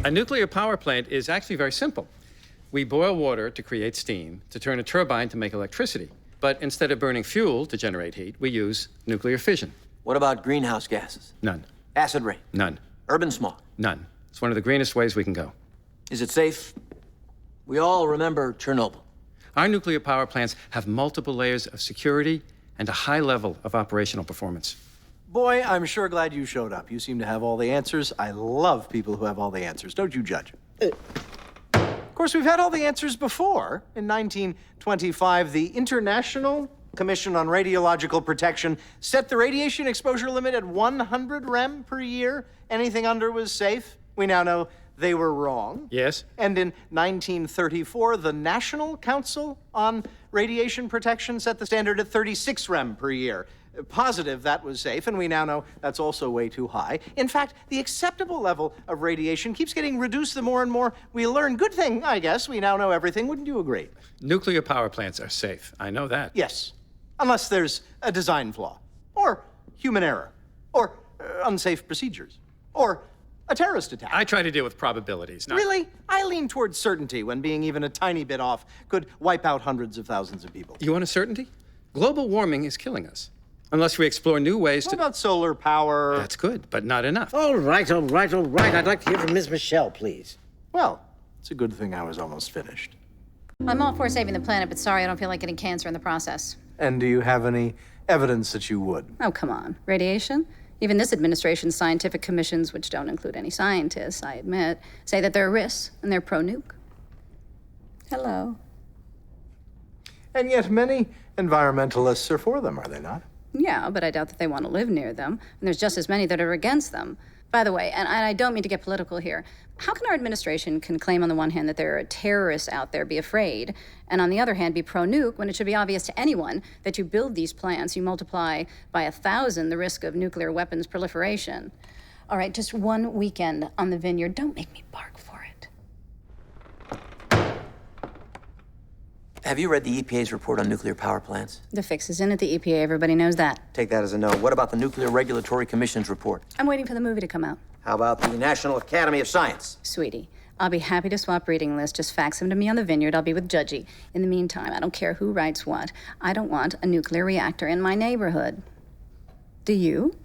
A nuclear power plant is actually very simple. We boil water to create steam, to turn a turbine to make electricity. But instead of burning fuel to generate heat, we use nuclear fission. What about greenhouse gases? None. Acid rain? None. Urban smog? None. It's one of the greenest ways we can go. Is it safe? We all remember Chernobyl. Our nuclear power plants have multiple layers of security and a high level of operational performance. Boy, I'm sure glad you showed up. You seem to have all the answers. I love people who have all the answers, don't you, Judge? Of course, we've had all the answers before. In 1925, the International Commission on Radiological Protection set the radiation exposure limit at 100 rem per year. Anything under was safe. We now know they were wrong. Yes? And in 1934, the National Council on Radiation Protection set the standard at 36 rem per year. Positive that was safe, and we now know that's also way too high. In fact, the acceptable level of radiation keeps getting reduced the more and more we learn. Good thing, I guess, we now know everything. Wouldn't you agree? Nuclear power plants are safe. I know that. Yes, unless there's a design flaw, or human error, or unsafe procedures, or a terrorist attack. I try to deal with probabilities, not... Really? I lean towards certainty when being even a tiny bit off could wipe out hundreds of thousands of people. You want a certainty? Global warming is killing us. Unless we explore new ways What to... about solar power? That's good, but not enough. All right, all right, all right. I'd like to hear from Ms. Michelle, please. Well, it's a good thing I was almost finished. I'm all for saving the planet, but sorry, I don't feel like getting cancer in the process. And do you have any evidence that you would? Oh, come on. Radiation? Even this administration's scientific commissions, which don't include any scientists, I admit, say that there are risks, and they're pro-nuke. Hello. And yet many environmentalists are for them, are they not? Yeah, but I doubt that they want to live near them, and there's just as many that are against them. By the way, and I don't mean to get political here, how can our administration can claim on the one hand that there are terrorists out there, be afraid, and on the other hand be pro-nuke when it should be obvious to anyone that you build these plants, you multiply by 1,000 the risk of nuclear weapons proliferation? All right, just one weekend on the vineyard. Don't make me bark for it. Have you read the EPA's report on nuclear power plants? The fix is in at the EPA, everybody knows that. Take that as a no. What about the Nuclear Regulatory Commission's report? I'm waiting for the movie to come out. How about the National Academy of Science? Sweetie, I'll be happy to swap reading lists. Just fax them to me on the vineyard. I'll be with Judgy. In the meantime, I don't care who writes what. I don't want a nuclear reactor in my neighborhood. Do you?